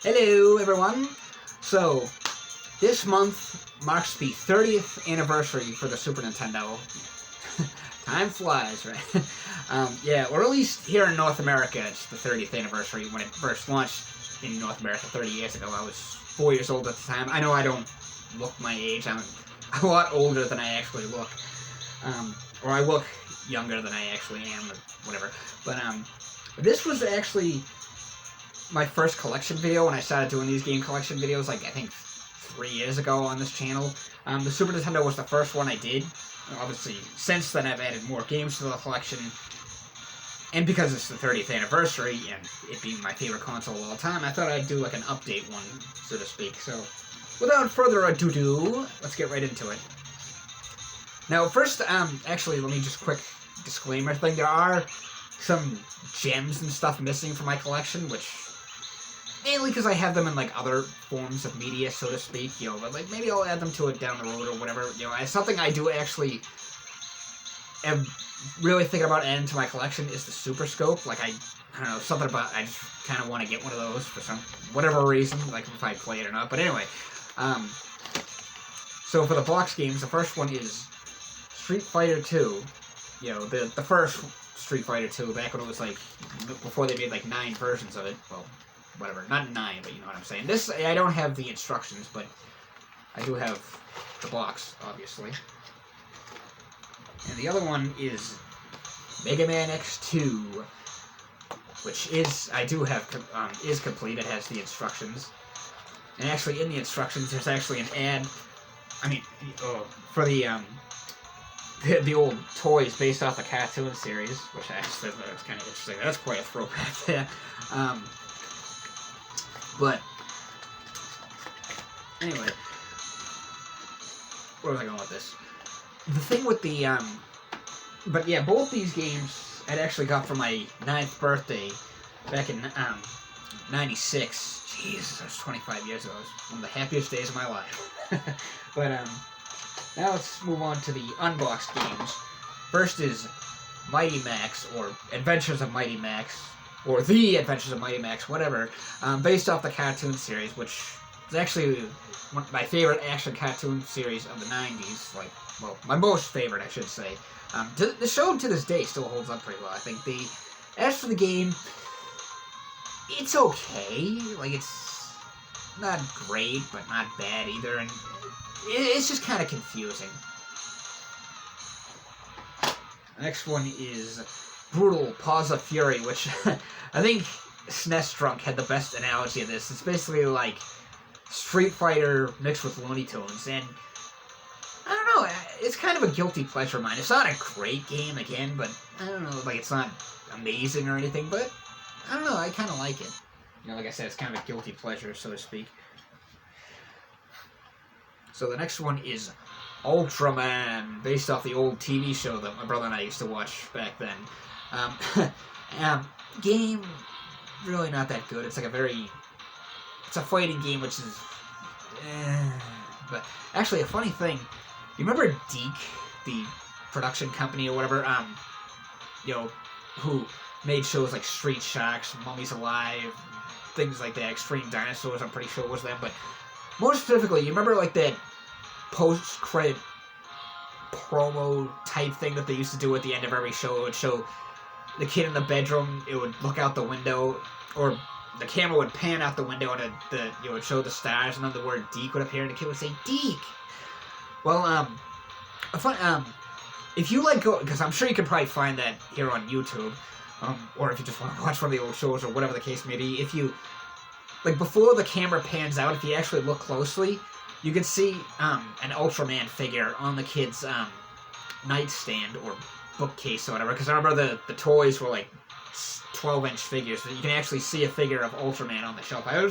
Hello, everyone. So, this month marks the 30th anniversary for the Super Nintendo. Time flies, right? Yeah, or at least here in North America, it's the 30th anniversary when it first launched in North America 30 years ago. I was 4 years old at the time. I know I don't look my age. I'm a lot older than I actually look. Or I look younger than I actually am, or whatever. But, this was actually my first collection video when I started doing these game collection videos, like, I think 3 years ago on this channel. The Super Nintendo was the first one I did. Obviously, since then I've added more games to the collection. And because it's the 30th anniversary, and it being my favorite console of all time, I thought I'd do like an update one, so to speak. So, without further ado, let's get right into it. Now, first, actually, let me just quick disclaimer thing. There are some gems and stuff missing from my collection, which mainly because I have them in like other forms of media, so to speak, but like maybe I'll add them to it down the road or whatever. It's something I do actually am really thinking about adding to my collection is the Super Scope. Like I don't know, something about I just kind of want to get one of those for some whatever reason, like if I play it or not. But anyway, so for the box games, the first one is Street Fighter 2. The first Street Fighter 2, back when it was like, before they made like 9 versions of it. Well, whatever, not 9, but you know what I'm saying. This, I don't have the instructions, but I do have the box, obviously. And the other one is Mega Man X2, which is, I do have, is complete. It has the instructions. And actually, in the instructions, there's actually an ad, for the old toys based off the cartoon series, which actually that's kind of interesting. That's quite a throwback there. But anyway, where was I going with this? The thing with the but yeah, both these games I'd actually got for my 9th birthday back in '96. Jesus, that was 25 years ago. It was one of the happiest days of my life. But now let's move on to the unboxed games. First is Mighty Max, or Adventures of Mighty Max, or The Adventures of Mighty Max, whatever, based off the cartoon series, which is actually one of my favorite action cartoon series of the 90s. Like, well, my most favorite, I should say. The show to this day still holds up pretty well, I think. As for the game, it's okay. Like, it's not great, but not bad either, and it's just kind of confusing. The next one is Brutal Paws of Fury, which I think SNES Drunk had the best analogy of this. It's basically like Street Fighter mixed with Looney Tunes, and I don't know, it's kind of a guilty pleasure of mine. It's not a great game, again, but I don't know, like it's not amazing or anything, but I don't know, I kind of like it. Like I said, it's kind of a guilty pleasure, so to speak. So the next one is Ultraman, based off the old TV show that my brother and I used to watch back then. Game, really not that good. It's like it's a fighting game, which is, but actually a funny thing, you remember Deke, the production company or whatever, who made shows like Street Sharks, Mummies Alive, things like that, Extreme Dinosaurs, I'm pretty sure it was them, but more specifically, you remember like that post-credit promo type thing that they used to do at the end of every show? It would show the kid in the bedroom, it would look out the window, or the camera would pan out the window and it would show the stars, and then the word Deke would appear and the kid would say, Deke! Well, if you like go, because I'm sure you can probably find that here on YouTube, or if you just want to watch one of the old shows or whatever the case may be, if you, like before the camera pans out, if you actually look closely, you can see an Ultraman figure on the kid's nightstand or bookcase or whatever, because I remember the toys were like 12-inch figures, so you can actually see a figure of Ultraman on the shelf. I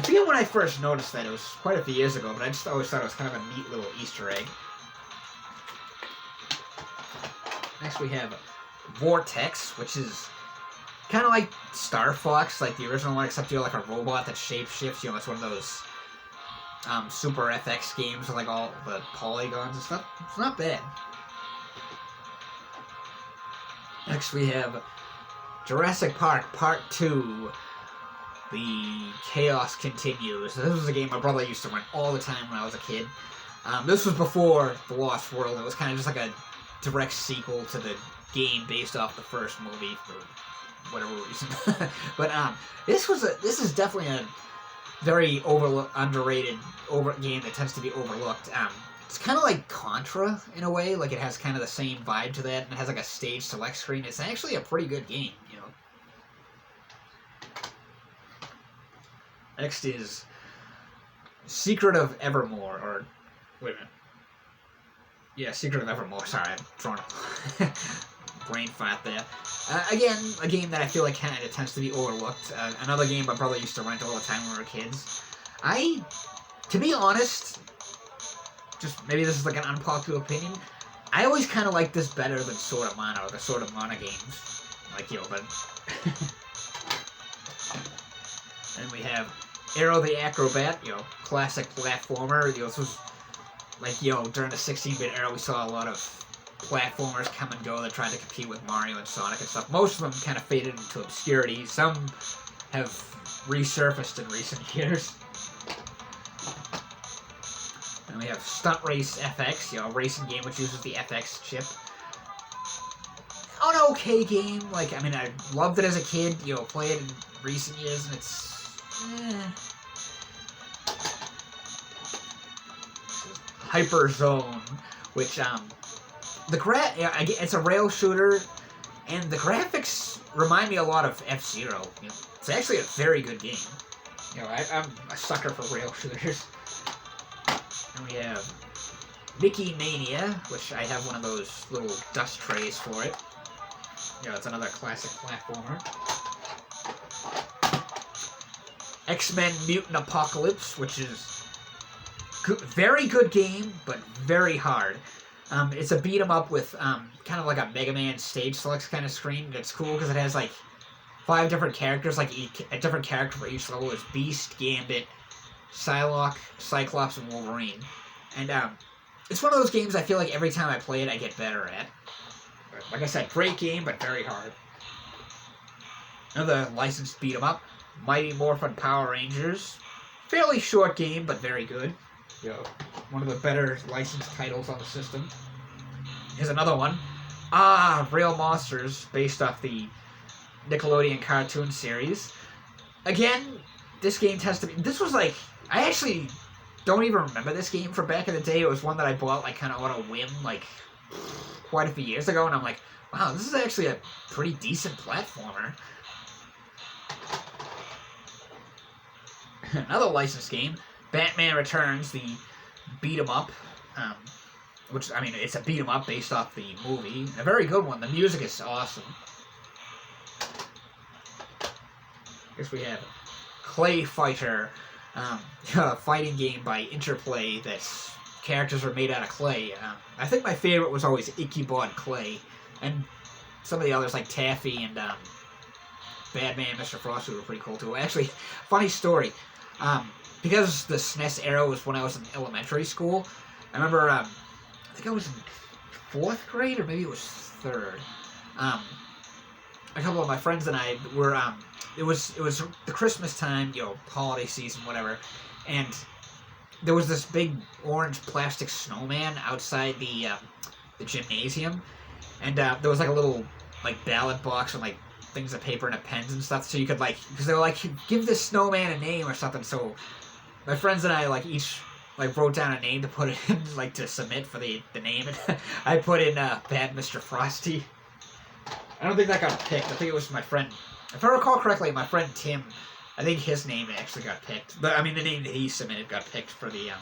forget when I first noticed that. It was quite a few years ago, but I just always thought it was kind of a neat little Easter egg. Next we have Vortex, which is kind of like Star Fox, like the original one, except you're like a robot that shapeshifts. It's one of those Super FX games with like all the polygons and stuff. It's not bad. Next we have Jurassic Park Part 2. The chaos continues. This was a game my brother used to rent all the time when I was a kid. This was before The Lost World. It was kind of just like a direct sequel to the game based off the first movie for whatever reason. But this is definitely a very underrated game that tends to be overlooked. It's kind of like Contra in a way. Like it has kind of the same vibe to that, and it has like a stage select screen. It's actually a pretty good game, you know. Next is Secret of Evermore, or wait a minute. Yeah, Secret of Evermore. Sorry, I'm throwing a brain fart there. Again, a game that I feel like kind of tends to be overlooked. Another game my brother used to rent all the time when we were kids. To be honest, just maybe this is like an unpopular opinion, I always kind of like this better than Sword of Mana, or the Sword of Mana games. Like, you know, but... Then we have Arrow the Acrobat, you know, classic platformer. You know, this was, like, you know, during the 16-bit era, we saw a lot of platformers come and go that tried to compete with Mario and Sonic and stuff. Most of them kind of faded into obscurity. Some have resurfaced in recent years. And we have Stunt Race FX, you know, a racing game which uses the FX chip. An okay game. Like, I mean, I loved it as a kid. You know, play it in recent years, and it's... Hyper Zone, which, it's a rail shooter, and the graphics remind me a lot of F-Zero. You know, it's actually a very good game. You know, I'm a sucker for rail shooters. And we have Mickey Mania, which I have one of those little dust trays for it. You know, it's another classic platformer. X-Men Mutant Apocalypse, which is very good game, but very hard. It's a beat 'em up with kind of like a Mega Man stage selects kind of screen. It's cool because it has like 5 different characters, like a different character for each level. Is Beast, Gambit, Psylocke, Cyclops, and Wolverine. And it's one of those games I feel like every time I play it, I get better at. But like I said, great game, but very hard. Another licensed beat 'em up, Mighty Morphin Power Rangers. Fairly short game, but very good. You know, one of the better licensed titles on the system. Here's another one. Real Monsters, based off the Nickelodeon cartoon series. Again, this game tends to be... This was like... I actually don't even remember this game from back in the day. It was one that I bought like kind of on a whim, like quite a few years ago, and I'm like, wow, this is actually a pretty decent platformer. Another licensed game, Batman Returns, the beat 'em up, which, I mean, it's a beat 'em up based off the movie. A very good one. The music is awesome. Next we have Clay Fighter, a fighting game by Interplay that's characters are made out of clay. I think my favorite was always Ichabod Clay, and some of the others like Taffy and Badman, Mr. Frost, who were pretty cool too. Actually, funny story. Because the SNES era was when I was in elementary school, I remember, I think I was in 4th grade, or maybe it was 3rd. A couple of my friends and I were, it was the Christmas time, you know, holiday season, whatever, and there was this big orange plastic snowman outside the gymnasium, and there was like a little, like, ballot box and, like, things of paper and pens and stuff, so you could, like, because they were like, give this snowman a name or something, so my friends and I, like, each, like, wrote down a name to put in, like, to submit for the name, and I put in, Bad Mr. Frosty. I don't think that got picked. I think it was my friend, if I recall correctly, my friend Tim, I think his name actually got picked. But, I mean, the name that he submitted got picked for the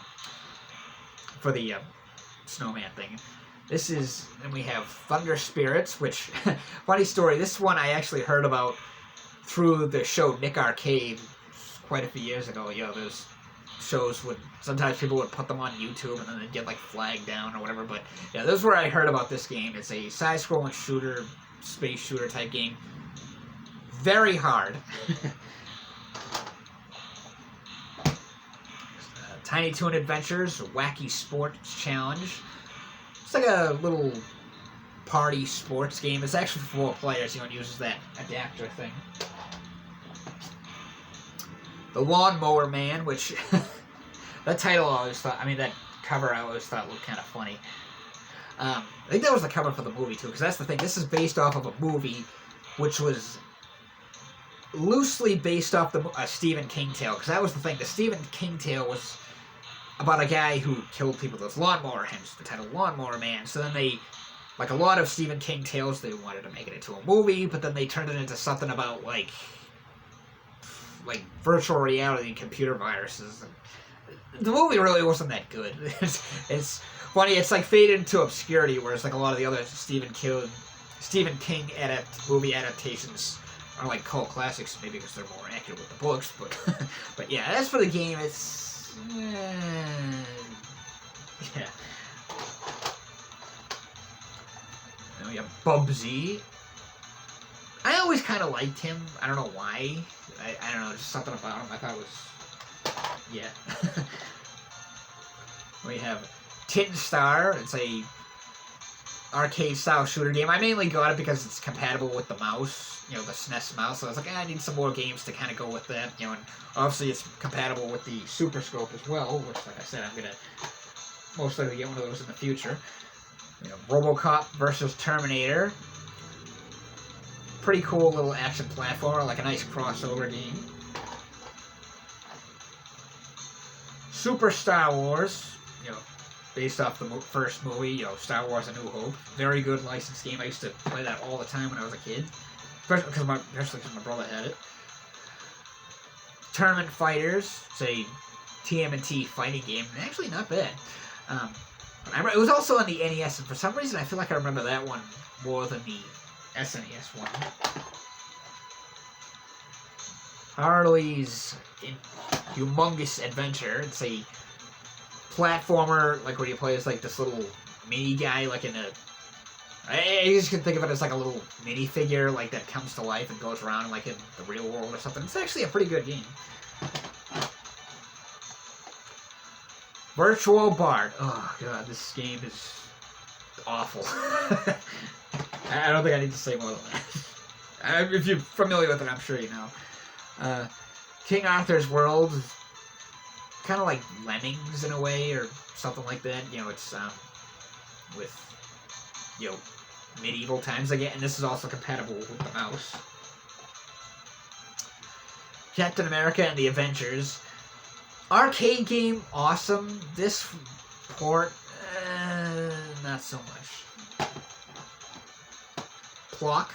snowman thing. This is, and we have Thunder Spirits, which, funny story, this one I actually heard about through the show Nick Arcade quite a few years ago. You know, those shows would, sometimes people would put them on YouTube and then they'd get, like, flagged down or whatever. But, yeah, this is where I heard about this game. It's a side-scrolling shooter, space shooter type game. Very hard. Tiny Toon Adventures, Wacky Sports Challenge. It's like a little party sports game. It's actually for 4 players, you know, it uses that adapter thing. The Lawnmower Man, which that title I always thought, I mean that cover I always thought looked kind of funny. I think that was the cover for the movie too, because that's the thing. This is based off of a movie, which was loosely based off the Stephen King tale, because that was the thing. The Stephen King tale was about a guy who killed people with his lawnmower, hence the title Lawnmower Man. So then they, like a lot of Stephen King tales, they wanted to make it into a movie, but then they turned it into something about like virtual reality and computer viruses. The movie really wasn't that good. It's funny. It's like faded into obscurity, whereas like a lot of the other Stephen King movie adaptations are like cult classics, maybe because they're more accurate with the books. But yeah, as for the game, it's yeah. Then we have Bubsy. I always kind of liked him. I don't know why. I don't know, just something about him I thought was, yeah. We have Tin Star. It's a arcade-style shooter game. I mainly got it because it's compatible with the mouse, you know, the SNES mouse. So I was like, I need some more games to kind of go with that, you know. And obviously, it's compatible with the Super Scope as well, which, like I said, I'm gonna most likely get one of those in the future. You know, RoboCop versus Terminator. Pretty cool little action platformer, like a nice crossover game. Super Star Wars, you know, based off the first movie, you know, Star Wars: A New Hope. Very good licensed game. I used to play that all the time when I was a kid, especially because my brother had it. Tournament Fighters. It's a TMNT fighting game. Actually, not bad. It was also on the NES, and for some reason, I feel like I remember that one more than the SNES one. Harley's Humongous Adventure. It's a platformer, like where you play as like this little mini guy, like in a. I just can think of it as like a little mini figure, like that comes to life and goes around like in the real world or something. It's actually a pretty good game. Virtual Bard. Oh god, this game is awful. I don't think I need to say more than that. If you're familiar with it, I'm sure you know. King Arthur's World is kind of like Lemmings in a way, or something like that. You know, it's with, you know, medieval times again, and this is also compatible with the mouse. Captain America and the Avengers. Arcade game, awesome. This port, not so much. Clock,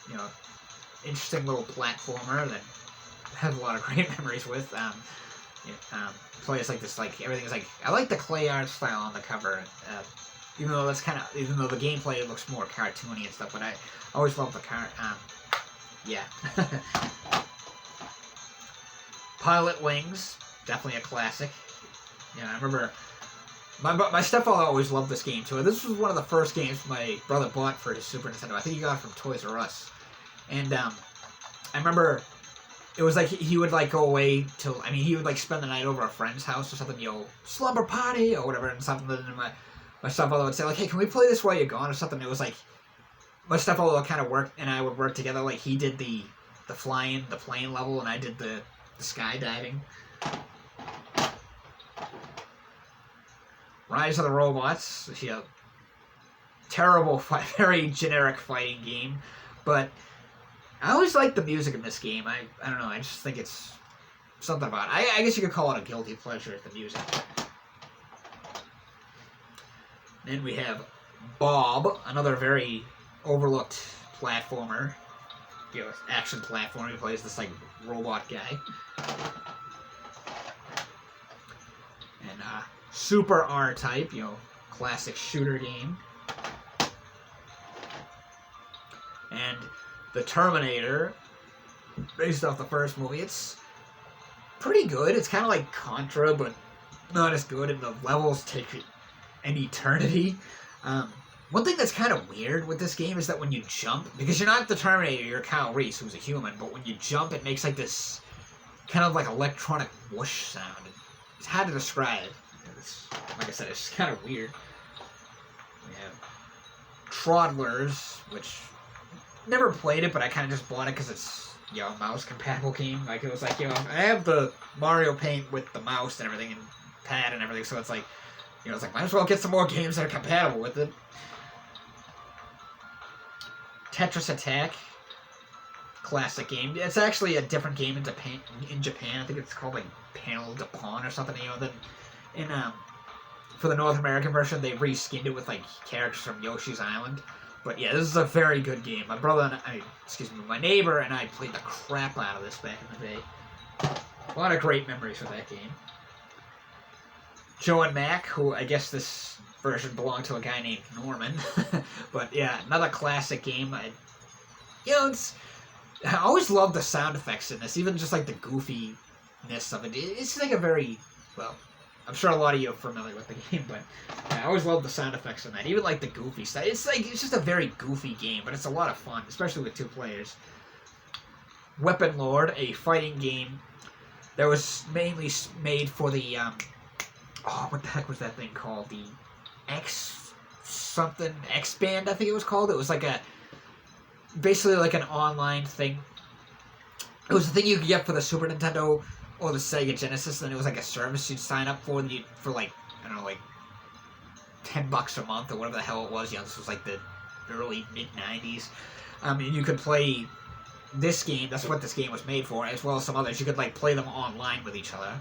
you know, interesting little platformer that I have a lot of great memories with. Plays like this, like everything is like. I like the clay art style on the cover, even though the gameplay looks more cartoony and stuff. But I always love the yeah. Pilot Wings, definitely a classic. Yeah, I remember my stepfather always loved this game too. This was one of the first games my brother bought for his Super Nintendo. I think he got it from Toys R Us. And I remember it was like he would like go away till, I mean, he would like spend the night over a friend's house or something, you know, slumber party or whatever, and something. And my stepfather would say like, hey, can we play this while you're gone or something? It was like my stepfather would kind of work, and I would work together. Like he did the plane level, and I did the skydiving. Rise of the Robots. You know, terrible, very generic fighting game, but I always like the music in this game. I don't know. I just think it's something about it. I guess you could call it a guilty pleasure, the music. Then we have Bob, another very overlooked platformer. You know, action platformer. He plays this like robot guy. And Super R-Type, you know, classic shooter game. And the Terminator, based off the first movie. It's pretty good. It's kind of like Contra, but not as good, and the levels take an eternity. One thing that's kind of weird with this game is that when you jump, because you're not the Terminator, you're Kyle Reese, who's a human, but when you jump, it makes like this kind of like electronic whoosh sound. It's hard to describe. It's, like I said, it's just kind of weird. We have Troddlers, which never played it, but I kind of just bought it because it's mouse compatible game. Like, it was like, I have the Mario Paint with the mouse and everything, and pad and everything, so it's like, it's like, might as well get some more games that are compatible with it. Tetris Attack. Classic game. It's actually a different game in Japan. I think it's called, like, Panel de Pon or something, than in, for the North American version, they reskinned it with, like, characters from Yoshi's Island. But yeah, this is a very good game. My brother and my neighbor and I played the crap out of this back in the day. A lot of great memories with that game. Joe and Mac, who I guess this version belonged to a guy named Norman. But yeah, another classic game. I always loved the sound effects in this, even just like the goofiness of it. It's like a very, well, I'm sure a lot of you are familiar with the game, but I always loved the sound effects in that. Even like the goofy stuff. It's just a very goofy game, but it's a lot of fun, especially with 2 players. Weapon Lord, a fighting game that was mainly made for the, what the heck was that thing called? The X-Band, I think it was called. It was like basically like an online thing. It was the thing you could get for the Super Nintendo or the Sega Genesis, and it was like a service you'd sign up for, like, I don't know, like $10 a month or whatever the hell it was. This was like the early mid-90s. And you could play this game. That's what this game was made for, as well as some others. You could like play them online with each other,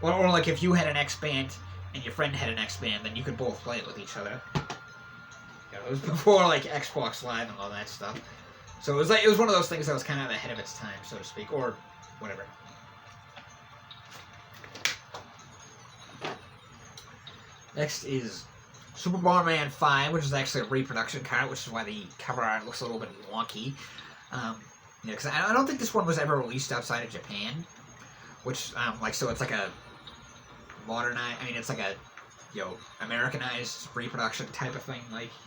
or like if you had an X-Band and your friend had an X-Band, then you could both play it with each other. It was before like Xbox Live and all that stuff. So it was one of those things that was kind of ahead of its time, so to speak, or whatever. Next is Super Bomberman 5, which is actually a reproduction card, which is why the cover art looks a little bit wonky. Because I don't think this one was ever released outside of Japan, which, so it's like a modernized, it's like a, Americanized reproduction type of thing,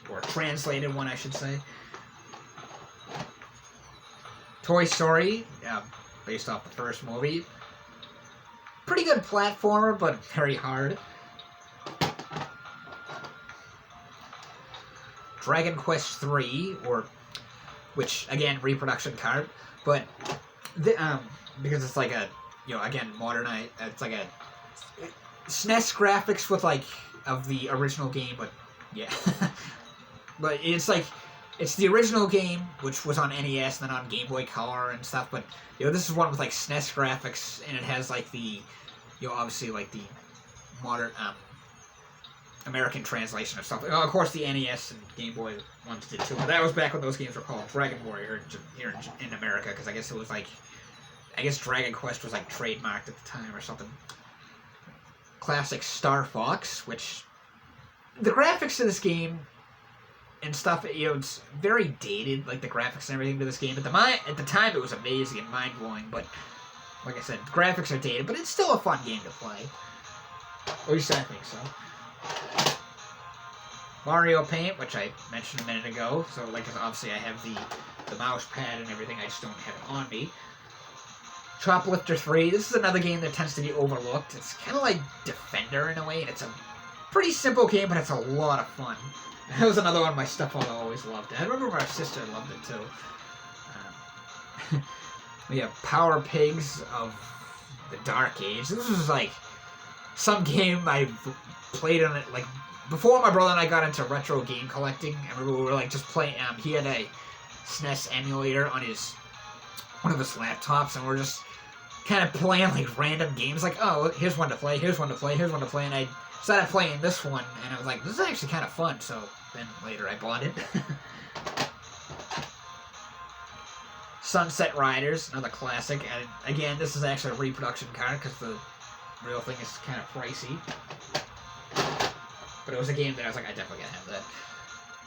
or a translated one, I should say. Toy Story, based off the first movie. Pretty good platformer, but very hard. Dragon Quest III, which, again, reproduction card, but, because it's like a, again, modernized, it's like a SNES graphics with, of the original game, but, yeah. But it's it's the original game, which was on NES and then on Game Boy Color and stuff, but, this is one with, SNES graphics, and it has, the, obviously, the modern, American translation of stuff. Of course, the NES and Game Boy ones did too, but that was back when those games were called Dragon Warrior here in America, because I guess it was I guess Dragon Quest was trademarked at the time or something. Classic Star Fox, which the graphics of this game and stuff, it's very dated, the graphics and everything to this game. At the time, it was amazing and mind blowing, but like I said, graphics are dated, but it's still a fun game to play. At least I think so. Mario Paint, which I mentioned a minute ago, so obviously I have the mouse pad and everything, I just don't have it on me. Choplifter 3, this is another game that tends to be overlooked. It's kind of like Defender in a way, and it's a pretty simple game, but it's a lot of fun. That was another one my stepfather always loved. I remember my sister loved it too. We have Power Pigs of the Dark Age. This was some game I played on it, before my brother and I got into retro game collecting. I remember we were just playing, he had a SNES emulator on one of his laptops, and we're just kind of playing random games, oh, here's one to play, here's one to play, here's one to play, and I started playing this one, and I was like, this is actually kind of fun, so then later I bought it. Sunset Riders, another classic, and again, this is actually a reproduction card, because the real thing is kind of pricey. But it was a game that I was I definitely gotta have that.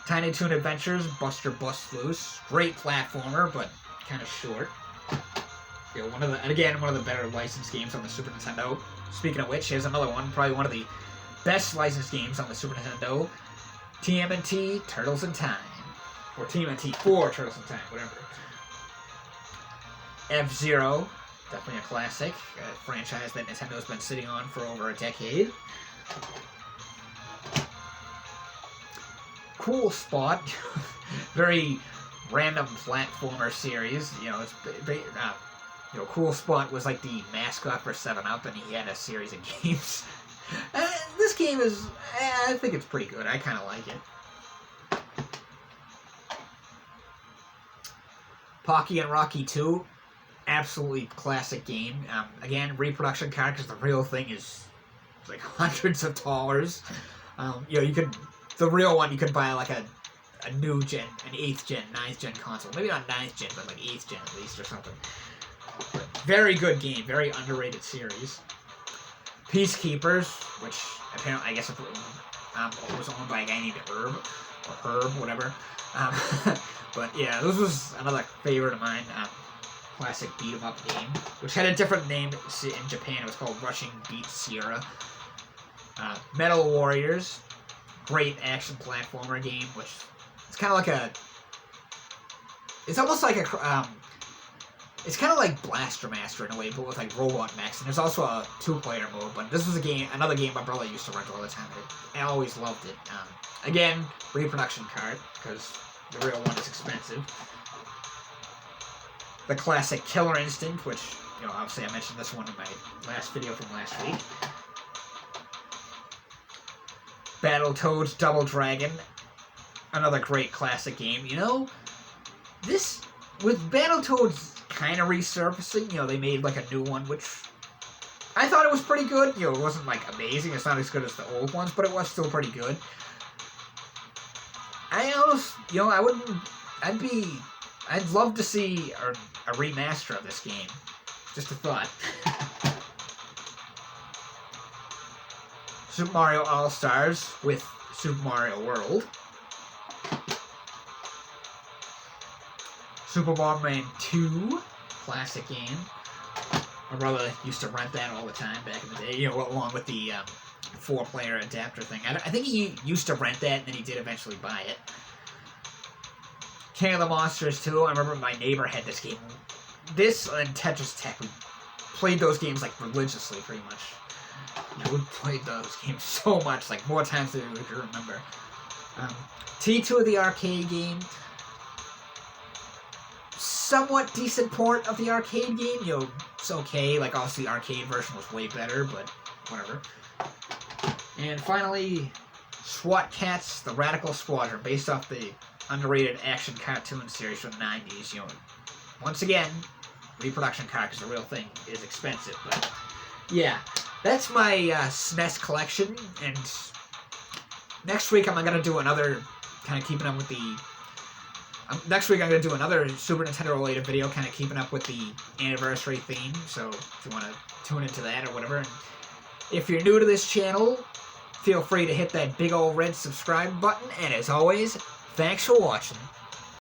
Tiny Toon Adventures, Buster Bust Loose. Great platformer, but kind of short. One of the better licensed games on the Super Nintendo. Speaking of which, here's another one, probably one of the best licensed games on the Super Nintendo. TMNT Turtles in Time. Or TMNT 4 Turtles in Time, whatever. F-Zero, definitely a classic. A franchise that Nintendo's been sitting on for over a decade. Cool Spot. Very random platformer series. You know, cool spot was like the mascot for 7-Up, and he had a series of games. This game is, I think it's pretty good. I kind of like it. Pocky and Rocky 2, absolutely classic game. Again, reproduction card, because the real thing is like hundreds of dollars. You know, the real one you could buy like a new gen, an 8th gen, 9th gen console. Maybe not 9th gen, but like 8th gen at least or something. But very good game, very underrated series. Peacekeepers, which apparently, I guess, was owned by a guy named Herb, whatever. But yeah, this was another favorite of mine. Classic beat-em-up game, which had a different name in Japan. It was called Rushing Beat Sierra. Metal Warriors, great action platformer game, which it's kind of like it's almost like it's kind of like Blaster Master in a way, but with like robot mechs. And there's also a 2-player mode, but this was another game my brother used to rent all the time. I always loved it. Again, reproduction card, because the real one is expensive. The classic Killer Instinct, which, you know, obviously I mentioned this one in my last video from last week. Battletoads Double Dragon, another great classic game. You know, this, with Battletoads kind of resurfacing, you know, they made like a new one, which I thought it was pretty good. You know, it wasn't like amazing, it's not as good as the old ones, but it was still pretty good. You know, I'd love to see a remaster of this game. Just a thought. Super Mario All-Stars with Super Mario World. Super Bomberman 2, classic game. My brother used to rent that all the time back in the day, you know, along with the 4-player adapter thing. I think he used to rent that, and then he did eventually buy it. King of the Monsters 2, I remember my neighbor had this game. This and Tetris Tech, we played those games like religiously, pretty much. You know, we played those games so much, like more times than we could remember. T2, the arcade game. Somewhat decent port of the arcade game. You know, it's okay. Like, obviously, the arcade version was way better, but whatever. And finally, SWAT Cats, the Radical Squadron, based off the underrated action cartoon series from the 90s. You know, once again, reproduction card, because the real thing is expensive. But yeah, that's my SNES collection. And next week I'm going to do another, kind of keeping up with the... next week I'm going to do another Super Nintendo related video, kind of keeping up with the anniversary theme. So if you want to tune into that or whatever. And if you're new to this channel, feel free to hit that big old red subscribe button. And as always, thanks for watching.